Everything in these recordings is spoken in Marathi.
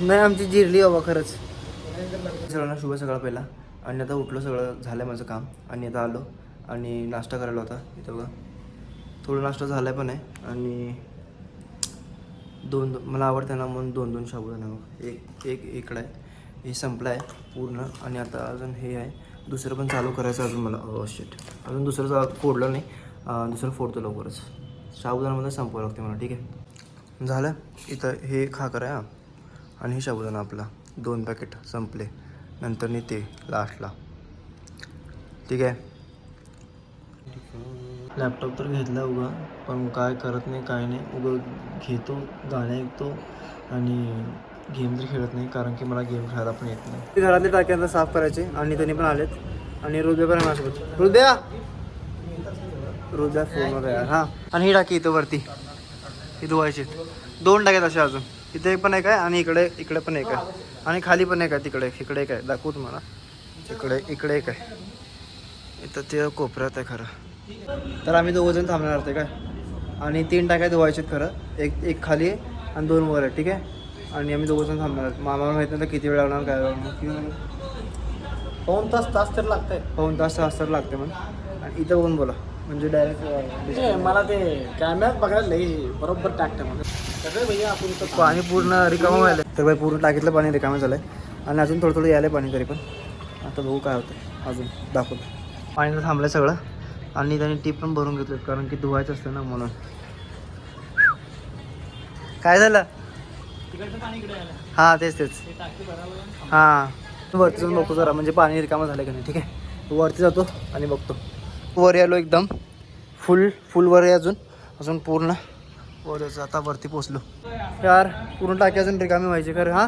नाही आमची जिरली बाबा खरंच. सगळ्यांना शुभ सकाळ पहिला. आणि आता उठलो, सगळं झालं माझं काम. आणि आता आलो आणि नाश्ता करायला होता इथं बघा. थोडं नाश्ता झाला पण आहे. आणि दोन मला आवडतं ना म्हणून 2-2 साबुदाणा मग एक इकडं आहे. हे संपलं आहे पूर्ण. आणि आता अजून हे आहे दुसरं पण चालू करायचं अजून मला. शिट, अजून दुसरं फोडलं नाही. दुसरं फोडतो लवकरच. साबुदाणामध्ये संपवावं लागते मला. ठीक आहे, झालं. इथं हे खाकर आहे आणि हे साबुदाणा आपला 2 पॅकेट संपले. नंतर नाही ते लास्टला. ठीक आहे. लॅपटॉप तर घेतला उगा, पण काय करत नाही काय नाही. उगा घेतो, गाणे ऐकतो आणि गेम तर खेळत नाही, कारण की मला गेम खेळायला पण येत नाही. घरातले टाके आता साफ करायचे आणि त्यांनी पण आलेत. आणि हृदय पण आहे माझ्यासोबत. हृदय फोनवर आहे हां. आणि ही टाकी इथं वरती ही धुवायची. 2 टाक्यात अशा अजून. इथे पण एक आहे आणि इकडे पण एक आहे. आणि खाली पण एक आहे. इकडे एक आहे. दाखवू तुम्हाला. इकडे एक आहे. इथं ते कोपऱ्यात आहे खरं. तर आम्ही 2 जण थांबणार होते काय. आणि 3 टाक्या धुवायचे आहेत खरं. एक खाली आहे आणि 2 वर आहे. ठीक आहे. आणि आम्ही 2 जण थांबणार. आम्हाला माहीत नाही किती वेळ लागणार काय लागणार. पाऊण तास तर लागतं आहे. पाऊण तास तर लागते मग. आणि इथं बघून बोला म्हणजे डायरेक्ट मला ते कॅमेऱ्यात बघायला लई बरोबर टाकतं मला सगळे भैया. आपण पाणी पूर्ण रिकामं व्हायला. तर बाई पूर्ण टाकीतलं पाणी रिकामं झालं आहे. आणि अजून थोडं यायला पाणी तरी पण. आता बघू काय होतं अजून दाखवतो. पाणी तर थांबलं सगळं. आणि त्यांनी टीप पण भरून घेतलं कारण की धुवायचं असतं ना म्हणून. काय झालं. हां तेच हां. वरती जाऊन बघतो जरा म्हणजे पाणी रिकामं झालं का नाही. ठीक आहे, वरती जातो आणि बघतो. वर यालो एकदम फुल वर आहे. अजून पूर्ण वर यायचं. आता वरती पोचलो यार. पूर्ण टाकी अजून रिकामी व्हायची खरं. हां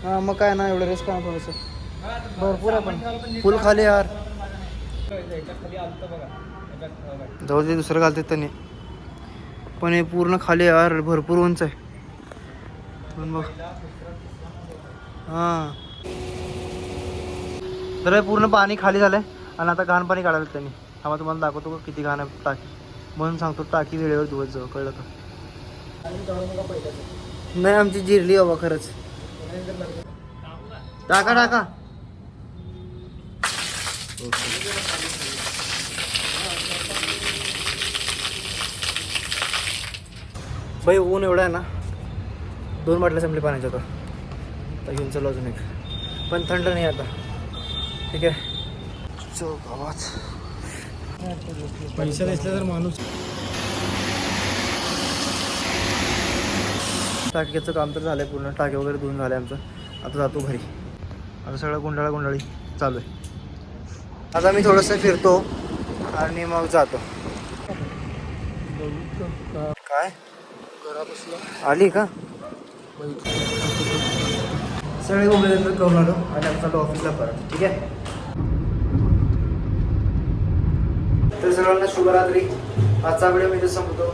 हां मग काय ना एवढं रेस्ट काय थोडंसं भरपूर आहे पण फुल खाली यार. जाऊ दे दुसरं घालतात त्यांनी. पण हे पूर्ण खाली यार भरपूर उंच आहे. पण बघ हां. तर पूर्ण पाणी खाली झालंय. आणि आता घाण पाणी काढायला त्यांनी. आम्हाला तुम्हाला दाखवतो किती घाण आहे टाकी. म्हणून सांगतो टाकी वेळेवर धुवत जाऊ. कळलं का. नाही आमची जिरली बाबा खरंच. टाका बाई. ऊन एवढं आहे ना. 2 बाटल्या संपली पाण्याच्या. आता घेऊन चलो अजून एक. पण थंड नाही आता. ठीक आहे. चल गावात पैसा दिसला तर माणूस. टाकीचं काम तर झालं आहे पूर्ण. टाके वगैरे धुवून झाले आमचं. आता जातो घरी. आता सगळं गुंडाळी चालू आहे. आता मी थोडंसं फिरतो आणि मग जातो. काय आली का. सगळे उमेदवार करून आलो आणि आम्ही चालू ऑफिसला परत. ठीक आहे. तर सगळ्यांना शुभरात्री. आजचा व्हिडिओ मी इथे संपतो.